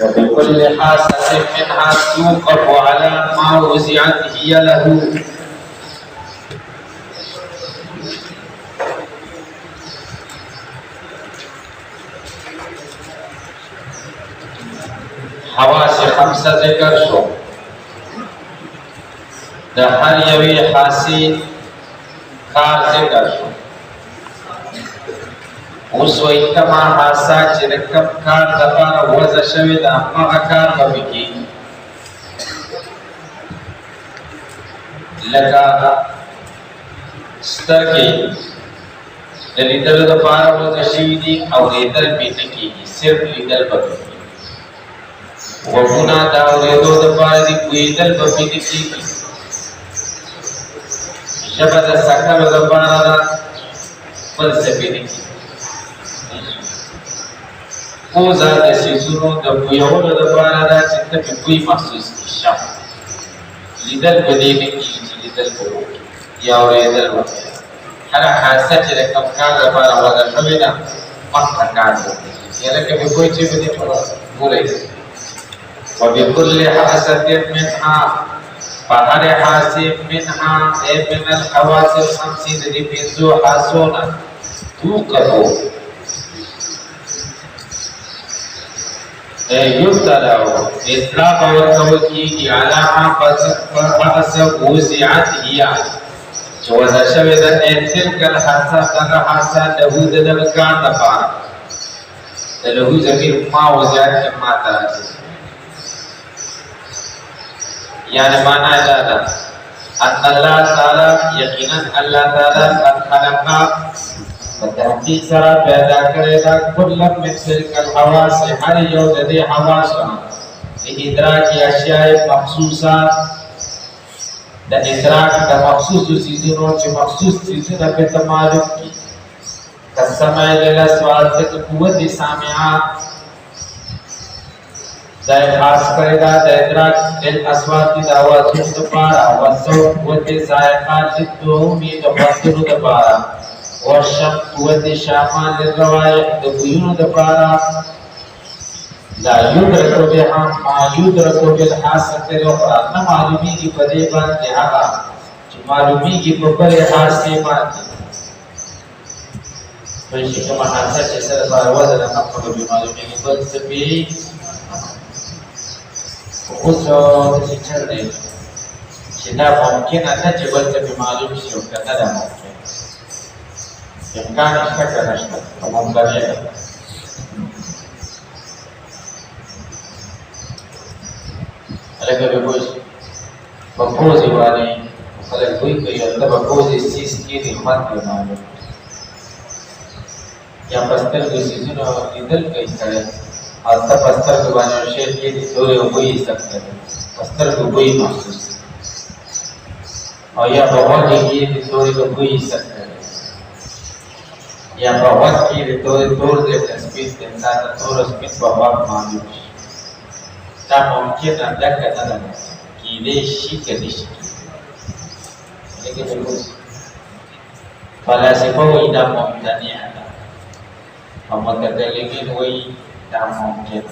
وبكل حاسة منها توقف على ما وزعت هي له. حواس خمسه ذکر شو، د هر یوې حاسې کار ذکر شو. اوس وایي کومه حاسه چې د کوم کار دپاره وضع شوې ده هماغه کار به پې کېږي. لکه سترګې د لیدلو دپاره وضع شوي دي، اورېدل پې نه کېږي، صرف لیدل به پې کېږي. غوږونه د اورېدو دپاره دي، پوهېدل به پې نه کېږي. ژبه د څکلو دپاره ده، بل څه پې نه کېږي. پوزه د څیزونو د بویولو دپاره ده چې ته پې بوی محسوس کړي. شم لیدل په دې نه کېږي چې لیدل به وکړي یا اورېدل وکړي. هره حاسه چې د کوم کار دپاره وضع شوې ده مخته کار کوي. یا لکه پې بوی چې په دې ګورئ. وبكل حاسة منها فهر حاسة منها أي من الحواس الخمس التي بينزو حاسونا توقفو يبتلع إطلاق والتوكيد على ما فحسب وزعت هي وذا شوذا تلك الحاسة تلك حاسة له ذلك دفع له زمير ما وزعت ما تأتي. يعني معنى هذا أن الله تعالى يقينا الله تعالى قد خلق بتحقيق سرا پیدا کړی دا كل من تلك الحواس هر یو د دې حواسو ادراک اشیاء مخصوصه د ادراک د مخصوص چیزونو چې مخصوص چیزونه په تمالک کی کسمه للاسوات د قوت سامعه دا خاص کړی دا د ادراک د اصوات د اوازونو لپاره او صوت قوت ذائقات د دومي د بصرو لپاره او شم قوت شامل للروائح د بيونو لپاره لا يدرك بها ما يدرك بالحاسه الاخرى. نه معلومیږي په دې باندې هغه چې معلومیږي په بلې حاسه باندې. په شي کومه حاسه چې سره سره وزن نه خپل معلومیږي بل څه به اوس د څه دی چې دا ممکن نه چې بل څه به معلوم شي او کنه دا ممکن امکان شته که نشته ممکن دی. هلکه به پوه شي په پوزې باندې خلک بوی کوي او ته به پوزې سیز کېږي خوند پرې معلوم یا په سترګو څیزونه لیدل کوي سړی او ته په سترګو باندې یو شی کېږي تورې او بوی یې سکته دی په سترګو بوی محسوس او یا په غوږ یې کېږي تورې او بوی یې سکته دی یا په غوږ کېږي تورې تور دی سپین د انسان د تور او سپین په غوږ معلوم شي. دا ممکنه ده که نه ده کېدی شي که نه شي کېدی. فلاسفه وایي دا ممتنع ده او متکلمین وایي دا ممکن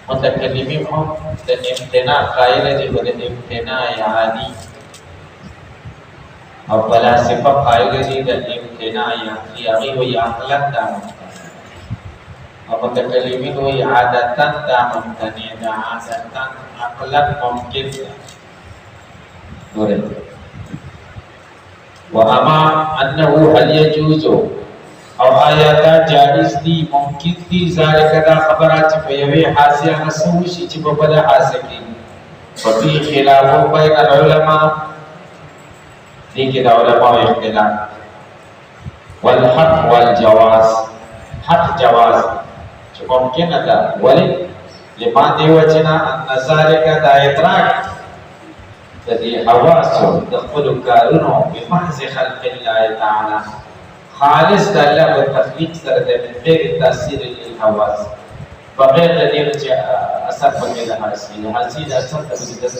متکلمین هم د امتناع قائل دي خو د امتناع عادي او فلاسفه قائل دي د امتناع عقلي. هغوی وایي عقلا دا ممکن او متکلمین وایي عادتا دا ممتنع ده عادتا عقلا ممکن ده. ګورئ وَأَمَا أَنَّهُ هَلْ يَجُوزُ او آیا دا جائز دی ممکن دی ذالک دا خبرات په یوې حاسې هغه څه وشي چې په بله حاسه کې ففي خلاف بین العلماء دې کې د علماء اختلاف والحق والجواز حق جواز چې ممکنه ده ولې لما دې وجنا ان ذالک دا ادراک د دې حواسو د خپل کارونو په محض خلق الله تعالی خالص د الله په تخلیق سره د بغیر تاثیر الحواس بغیر د دې چې اثر پکې د حاصل اثر ته د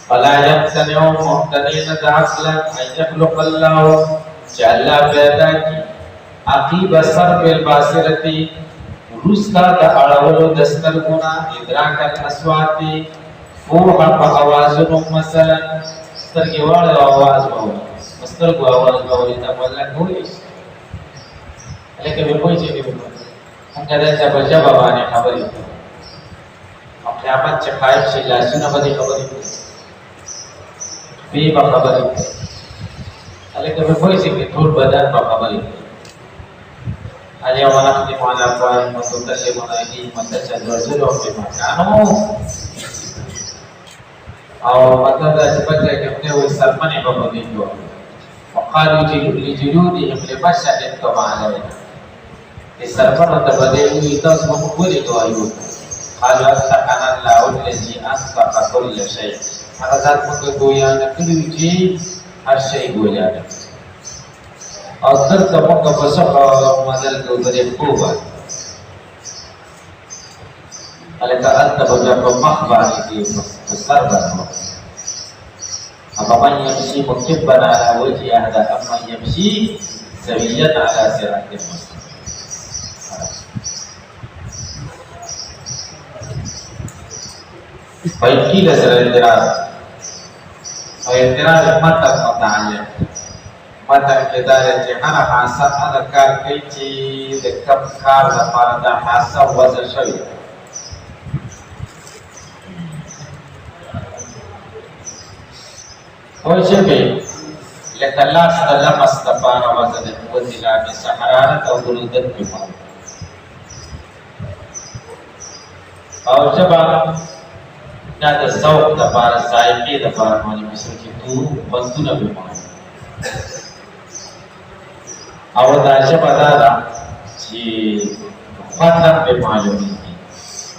فلا يمتنع ممتنعين عقلا ان يخلق الله چې الله پیدا کی عقیب سر بالباصرتی رستا د اړولو د سترګونه ادراک الاسواتی فوحا په اوازونو مثلا سترګې واړه आवाज وو سترګو आवाज وو دا ولا کولی لکه به کوئی چې څنګه دا چې په جواب باندې خبرې او قیامت چې قائم شي لاسونه باندې خبرې به خبرې لکه به کوئی چې ټول بدن په خبرې اليوم نختم على أفواههم وتكلمنا أيديهم وتشهد أرجلهم بما كانوا أو مطلب چې بچا کې په وې سلمنه په باندې جوړ وقالوا لجلودهم لما شهدتم علينا السلمنه ته باندې وي تاسو موږ ولې دوایو قالوا أنطقنا الله الذي أنطق كل شيء هغه ذات موږ ګویا نه کړی چې هر شی ګویا نه او دلته موږ په څه مدل کې ودرې کوو الکه انت بجا په مخ باندې کې په سر باندې اما من يمشي مكبا على وجه احد اما يمشي سويا على صراط مستقيم فإن سر اعتراض او اعتراض متعلق مطلب کې دا چې هغه حاصل هغه کار کوي چې د کم کار لپاره دا حاصل وضع شوی او چې به لکه لاس د لمس لپاره وضع د قوت لامې حرارت او برودت په معنی او جبا دا د ذوق لپاره ذایقې لپاره معنی مثل چې تو وختونه په معنی او دا ژبه دا ده چې خوند به معلومي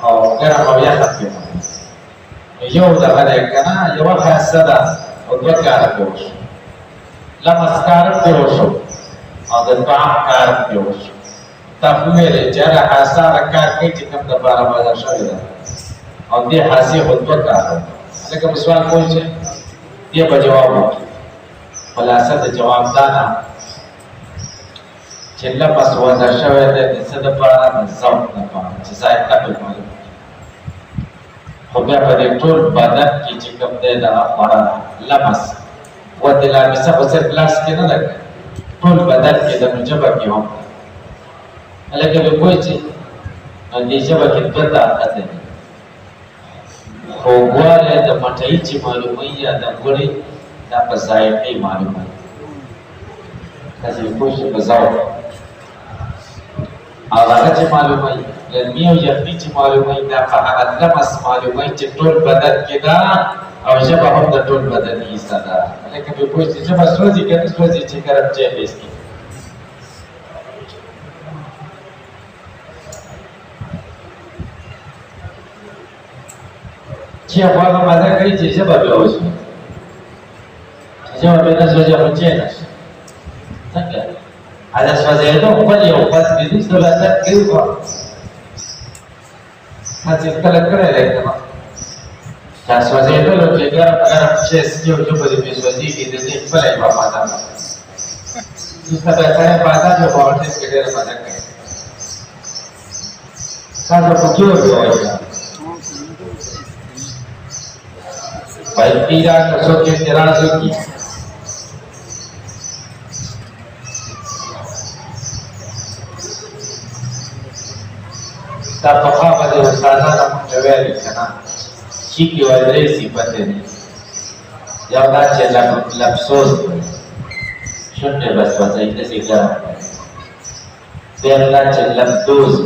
او ګرم او یخ به معلومي یو دغه دی کنه یو خاصه ده او دوه کار کوي لمس کار کوي او د طعام کار کوي تاسو ویلې چې هغه حساسه کار کوي چې کوم د بار بازار شوی ده او دې حاسي خو دوه کار لکه سوال کوي چې دې په جواب ورکړي خلاصه د جواب دا نه چې لمس وضع شوی دی د څه دپاره د ذوق دپاره چې ذایقه پرې معلومه خو بیا په دې ټول بدن کې چې کوم دی دغه خوړه لمس ودې لامسه خو صرف لاس کې نه ده ټول بدن کې د نو ژبه کې هم هلکه به کوی چې دې ژبه کې دوه طاقت دی خوږوالی د مټۍ چې معلوموي یا د ګوړې دا په ذایقې معلوموي داسې به پوه شي په ذوق او هغه چې معلوموي ګرمي او یخني چې معلوموي دا په هغه لمس معلوموي چې ټول بدن کې ده او ژبه هم د ټول بدن حصه ده لکه به پوه شي ژبه سوځي که نه سوځي چې ګرم چای ویسکي چې هغه مزه کوي چې ژبه بیا وشي ژبه بیا نه سوځي خو چای نه شي څنګه هذا سوځېدو خپل یو بس دې څه لږه کېږي هڅه کله کړې ده کنه دا سوځېدو چې ګرم چې سکیو ژبه دې په سوځي کې دې خپل یې په پاتا چې څه به ځای پاتا چې ورته کې ډېر مزه کوي تاسو په کې وایي Baiklah kalau kita razaki, tak faham pada usaha nak menjual kerana ciki wajib sifat ini. Yang dah celah lapsos, sunnah bahasa itu segala. Yang dah celah dos,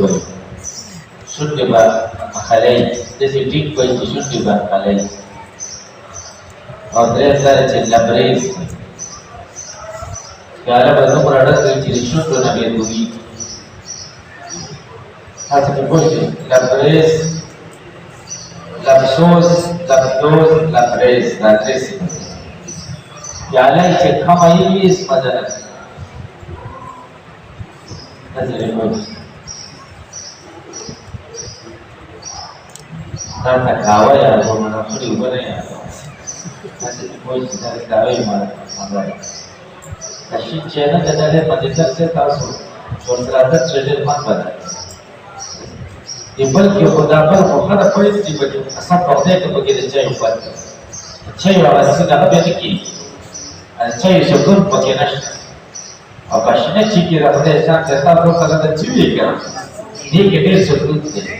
sunnah bahasa khalai. Jadi dik baik sunnah bahasa khalai. और ढेर सारे चिल्लाबरेज क्या बंदों पर अड़स गई चीज़ शुद्ध न भी दूरी आज की कुछ लबरेज लबसोस लबदोस लबरेज लबरेज क्या लाइक चेक हम आई इस मदर नजरे कुछ ना थकावा यार वो मना पूरी ऊपर नहीं आता Masih boleh kita kawin malah. Kasi channel ada manager से तासो सोचराता चैनल मत बना इबल के खुदा पर मुखर कोई दिबली असा पौधे के बगैर चाहिए ऊपर चाहिए वाला सीधा बगैर की चाहिए शुक्र बगैर और कश्मीर चीज़ रखते हैं शायद ऐसा तो कलर चाहिए क्या ये कितने शुक्र थे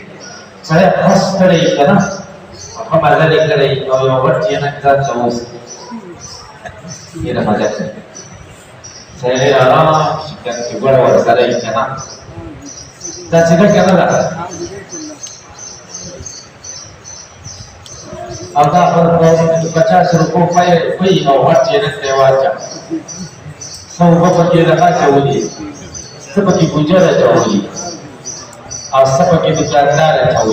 सारे हंस करे क्या ना हम मजा लेकर रही और योगर्ट चीज़ ना जाऊँ ये रहा जाता है saya alam sekian juga orang sada ikan dan juga kita dah ada perkara baca serupa pai awat jenis dewaja semua perkara jauh seperti bujara jauh seperti bujara jauh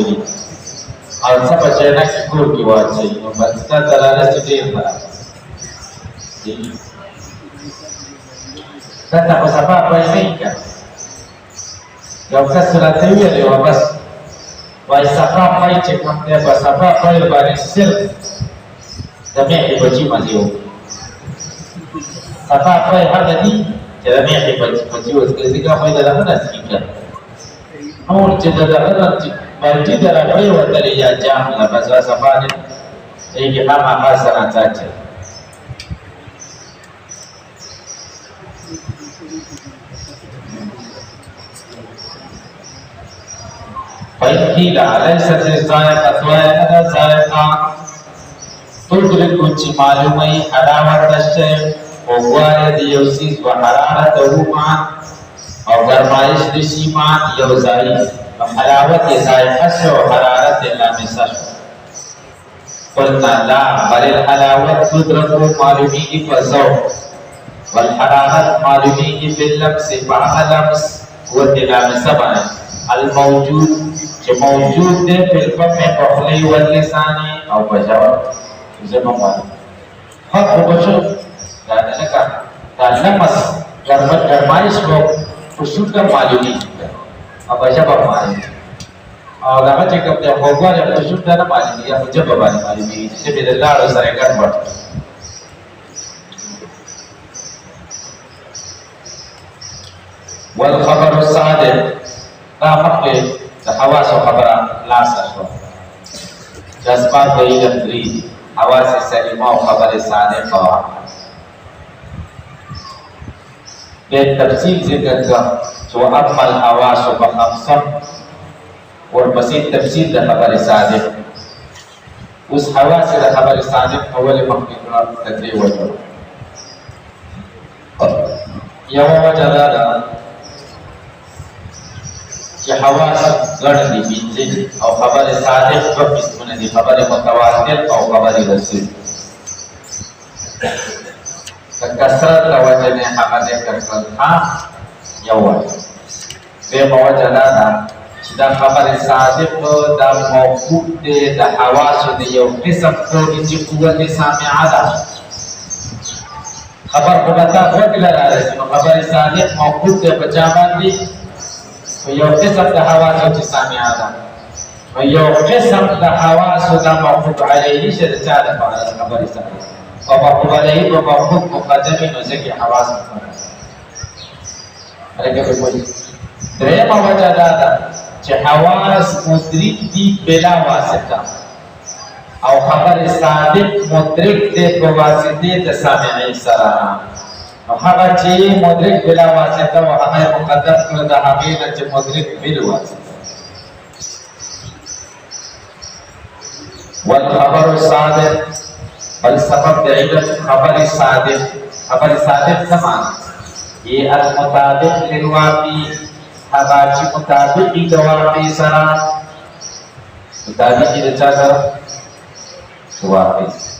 seperti jenis ikut kiwajah kita jalan sedih dan tak apa-apa ini kan yang sudah tahu ya lepas apa yang cekam dia apa yang baris sel demi dibaca masih apa yang ada di demi dibaca ketika apa yang dalam nasikan namun jika dalam berarti dalam lewat dari jam lepas apa ini kita makan sangat saja فإن ليست الزائقة وإنها زائقة تدرك معلومة حلاوة الشيء ووارد يوسيس وحرارته معا أو غرمائش دشي معا يوزائي وحلاوة زائقة وحرارة لامسة قلنا لا بل الحلاوة تدرك معلومة فالذوق والحرارة معلومة باللمس مع لمس واللامسة معا الموجود موجود ده في الفم والخلي واللسان او بشر زمان ما حق بشر يعني لك تلمس गरमाइश को खुशूद का मालूमी अब ऐसा बात मालूम और लगा चेकअप जब होगा जब खुशूद का ना मालूमी या मुझे बाबा ने मालूमी जिसे मेरे लाड़ सारे कर बढ़ والخبر الصادق لا مقل حواس وخبر لا سشوا جذبات بيدري حواس سليمة وخبر صادقة بالتفصيل ذكر سو أما الحواس بخمسة والبسيط تفصيل لخبر صادق उस حواس لخبر صادق أول مقل تدري وجه يوم وجلالا कि हवास गण दी बिजली और खबर सादिक को किसने दी खबर मुतवातिर और खबर रसूल कसरत वजह ने हमारे करकर था यौवन वे मौजला था जिदा खबर सादिक दा मौकूफ दे दा हवास दे यौ किस्म को की कुव्वत सामिआदा खबर को बता वगला रहा है खबर सादिक मौकूफ दे बचावन दी ويوقسم الحواس السامعة ويوقسم الحواس الموقوف عليه شد تعالى على الخبر السابق وموقوف عليه وموقوف مقدم وزكي حواس مقدم عليك بقول دريما وجه دادا حواس مدرك دي بلا واسطة او خبر صادق مدرك دي بواسطة سامعين سرا هغه چې مدرک بلا واسطه او هغه مقدم کړ د هغه چې مدرک بلا واسطه والخبر الصادق بل سبب د علت خبر صادق سمان یہ المطابق للواقع هغه چې مطابق د واقع سره مطابق د چا سره واقع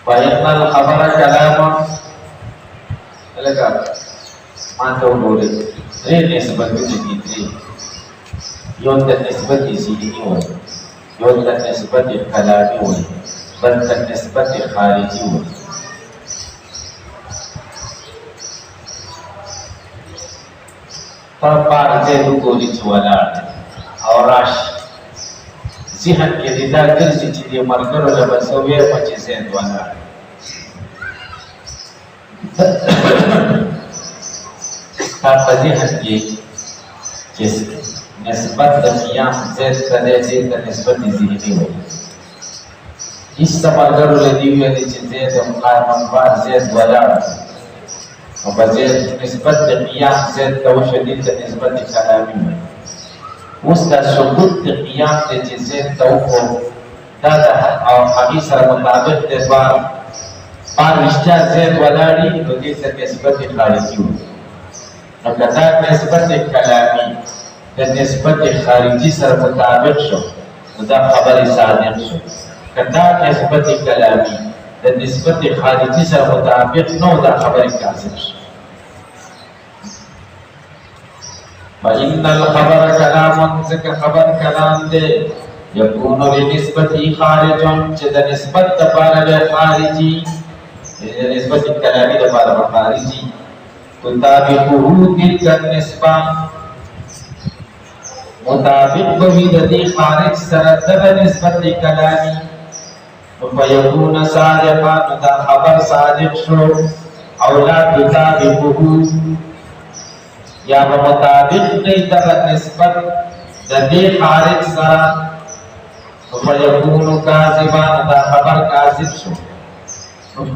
فإن الخبر كلام لك ما تقول غير نسبة الجديد يوم النسبة السيدي يوم النسبة الكلامي بل النسبة الخارجي فبعد ذلك قولت ولا أوراش ذهن کې دې دا ګرځي چې دې ملګرو له به څه ویل چې زید ولاړ ستا په ذهن کې چې نسبت د قیام زید ته دی دې ته نسبت ذهني وایي هېڅ ملګرو له دې ویلې چې زید قایمالبار زید ولاړ او په زید نسبت د قیام زید ته وشوه دې ته نسبت کلامي وایي اوس دا ثبوت د قیام دی چې زید ته وکړو دا د هغې سره مطابق دی بار رښتیا زید ولاړي نو دې ته نسبت خارجي وایي نو که دا نسبت کلامي د نسبت خارجي سره مطابق شو نو دا خبرې صادق شو که دا نسبت کلامي د نسبت خارجي سره مطابق نو دا خبرې کاذب شو فإن الخبر كلام ذکر خبر کلام دے یکون لنسبتی خارجون چه دا نسبت دپارا خارجی نسبت کلامی دپارا خارجی مطابقه تلك النسبة مطابق بوید دی خارج سرد نسبت کلامی فیکون صادقا دا خبر صادق شو او لا تطابقه یا مطابق نہیں دا نسبت دا دی خارج سرا فیکون کاذبان دا خبر کاذب شو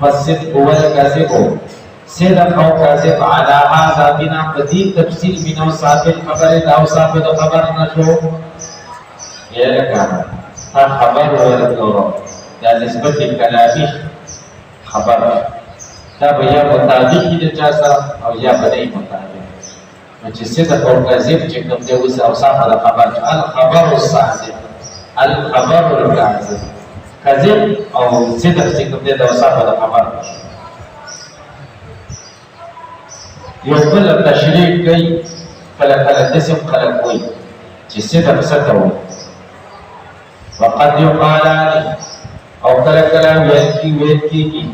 فالصدق والکذب صدق او کاذب علی هذا بنا بدیل تفصیل من اوصاف الخبر دا اوصاف خبر نشو یہ لکانا تا خبر ورکو دا نسبت کلامی خبر دا بیا مطابق دا چا سرا او یا بدئی مطابق چې صدق او کذب چې کوم دی اوس اوصاف د خبر الخبر الصادق الخبر الكاذب کذب او صدق چې کوم دی د اوصاف د خبر یو بل تشریح کوي کله کله داسې خلک وایي چې صدق څه ته وایي وقد یقالان او کله کله ویل کېږي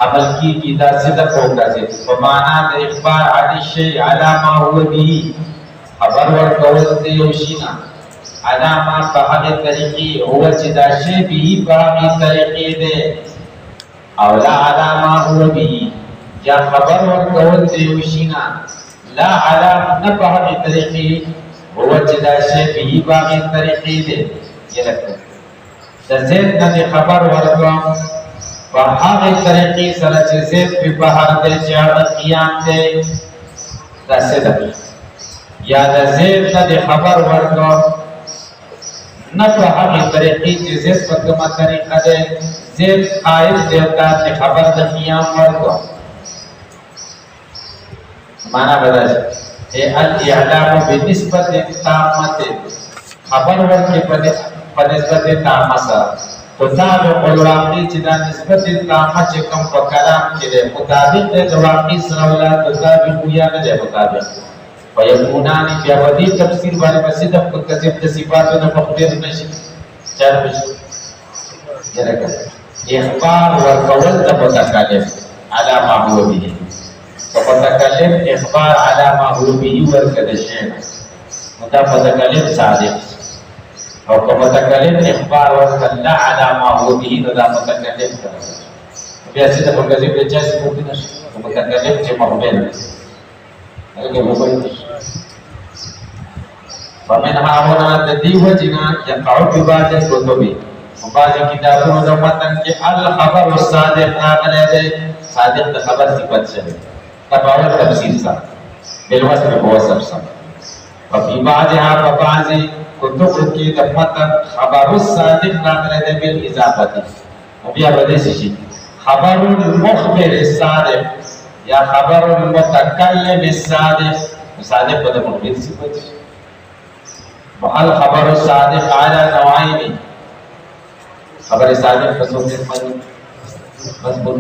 عمل کی دا صدق او کذب په معنا د اخبار عن الشيء على ما هو به خبر ورکول دی یو شي نه على ما په هغه طریقې هو چې دا شی به په هغه طریقې دی او لا على ما هو به یا خبر ورکول دی یو شي نه لا على نه په هغه طریقې هو چې دا شی به په هغه طریقې دی یلکه د زید نه خبر ورکوم فهذه طریقې سره چې زید په بهر دی چې هغه قیام دی دا صدق یا د زید نه خبر ورکړو نه په هغه طریقې چې زید په کومه طریقه دی زید قائل دی دا چې خبر د قیام ورکړو معنا بدل ای الاعلام بنسبت تامه خبر ورکړي په نسبت تامه سره مطابق الواقع چې دا نسبت تامه چې کوم په کلام کې ده مطابق د واقع سره ولا مطابق یا نه ده مطابق فیکونان بیا ودی تفسیر باندې مسجد په کذب د صفات نه مخبر نشي چار بشي یره اخبار ورکول د متکلم علی ما هو به متکلم اخبار علی ما هو به ورکړه شی متکلم صادق او که متکلم اخبار ورکړه علی ما هو به دا متکلم بیا چې د کذب د چا څخه ممکن نشي متکلم چې مخبر هغه موبایل فمن هاونا د دې وجنا يقع في بعض الكتب وبعض کتابونو د متن کې الخبر الصادق راغلی دی صادق د خبر صفت شوی تباور تفسیر سره بالوصف بوصف سره وفي بعضها فبعض کتب کې د متن خبر الصادق راغلی دی بالاضافه بیا به دې شي خبر المخبر الصادق یا خبر المتکلم الصادق صادق په مخبر صفت الخبر الصادق على نوعين خبر صادق په څو قسمه